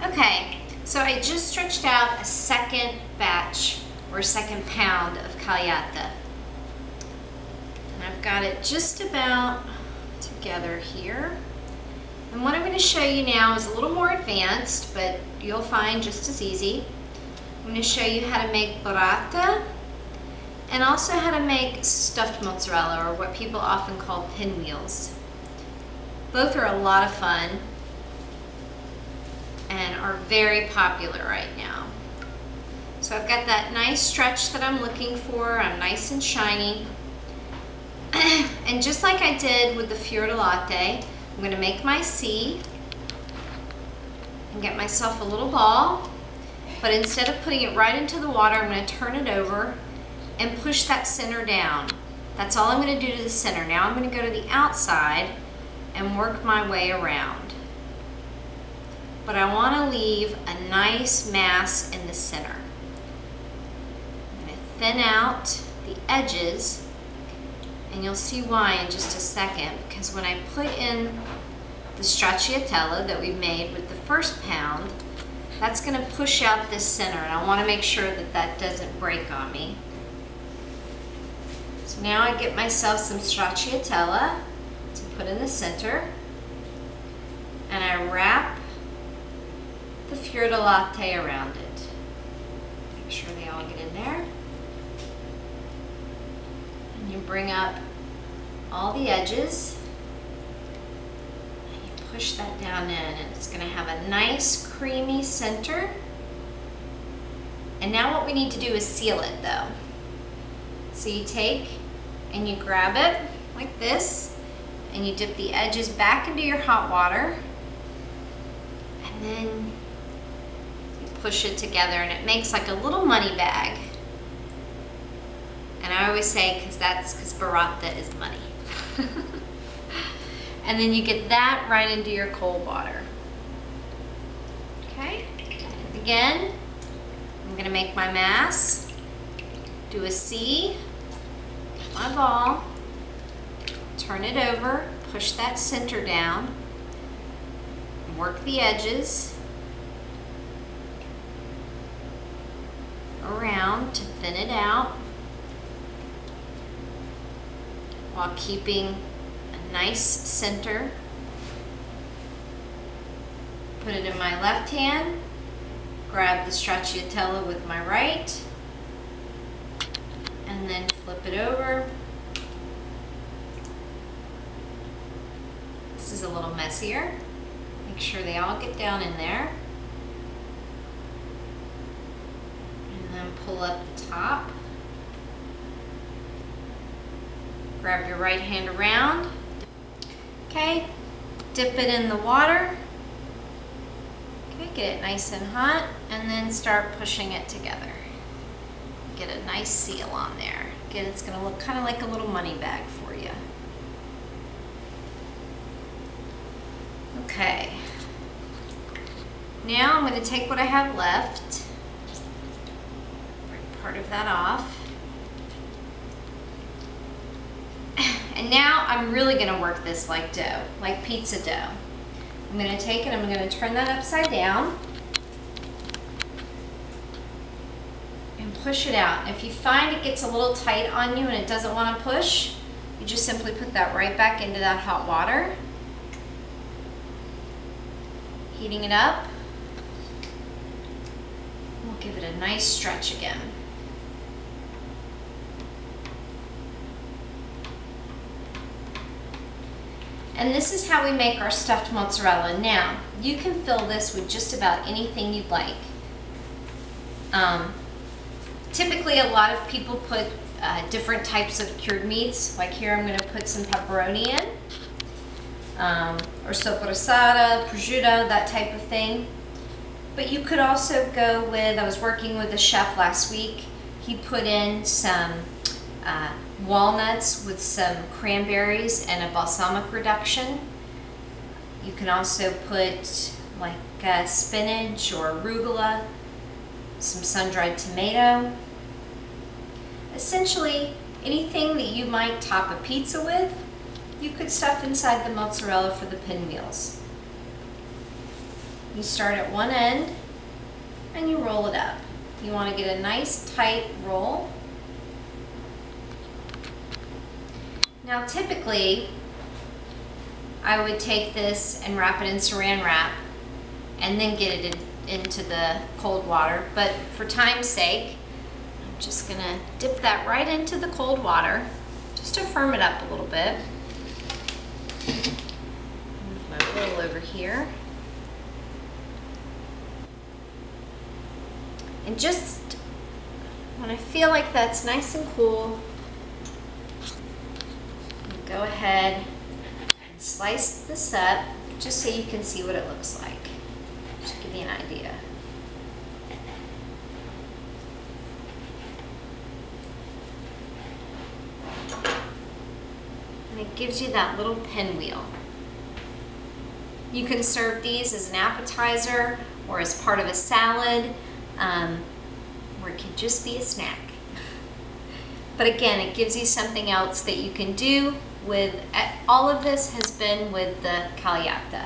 Okay, so I just stretched out a second batch or a second pound of cagliata. And I've got it just about together here. And what I'm going to show you now is a little more advanced, but you'll find just as easy. I'm going to show you how to make burrata and also how to make stuffed mozzarella, or what people often call pinwheels. Both are a lot of fun and are very popular right now. So I've got that nice stretch that I'm looking for. I'm nice and shiny. And just like I did with the fior di latte, I'm going to make my C and get myself a little ball. But instead of putting it right into the water, I'm going to turn it over and push that center down. That's all I'm going to do to the center. Now I'm going to go to the outside and work my way around. But I want to leave a nice mass in the center. I'm going to thin out the edges, and you'll see why in just a second, because when I put in the stracciatella that we made with the first pound, that's going to push out this center, and I want to make sure that that doesn't break on me. So now I get myself some stracciatella to put in the center, and I wrap the fior di latte around it. Make sure they all get in there. And you bring up all the edges, and you push that down in, and it's going to have a nice creamy center. And now what we need to do is seal it though. So you take and you grab it like this, and you dip the edges back into your hot water, and then you push it together, and it makes like a little money bag. And I always say, because burrata is money. And then you get that right into your cold water. Okay, and again, I'm going to make my mass, do a C, my ball, turn it over, push that center down, work the edges around to thin it out while keeping a nice center. Put it in my left hand, grab the stracciatella with my right, and then flip it over. This is a little messier. Make sure they all get down in there. And then pull up the top. Grab your right hand around. Okay, dip it in the water. Okay, get it nice and hot, and then start pushing it together. Get a nice seal on there. Again, it's going to look kind of like a little money bag for you. Okay. Now I'm going to take what I have left, break part of that off. And now I'm really going to work this like dough, like pizza dough. I'm going to take it, I'm going to turn that upside down and push it out. If you find it gets a little tight on you and it doesn't want to push, you just simply put that right back into that hot water. Heating it up. We'll give it a nice stretch again. And this is how we make our stuffed mozzarella. Now, you can fill this with just about anything you'd like. Typically, a lot of people put different types of cured meats. Like here, I'm going to put some pepperoni in, or sopressata, prosciutto, that type of thing. But you could also go with, I was working with a chef last week. He put in some walnuts with some cranberries and a balsamic reduction. You can also put like spinach or arugula, some sun-dried tomato. Essentially, anything that you might top a pizza with, you could stuff inside the mozzarella for the pinwheels. You start at one end and you roll it up. You want to get a nice tight roll. Now typically, I would take this and wrap it in saran wrap and then get it into the cold water, but for time's sake, I'm just gonna dip that right into the cold water just to firm it up a little bit. Move my roll over here. And just when I feel like that's nice and cool, go ahead and slice this up just so you can see what it looks like. Just to give you an idea. And it gives you that little pinwheel. You can serve these as an appetizer or as part of a salad, or it can just be a snack. But again, it gives you something else that you can do with, all of this has been with the Cagliata.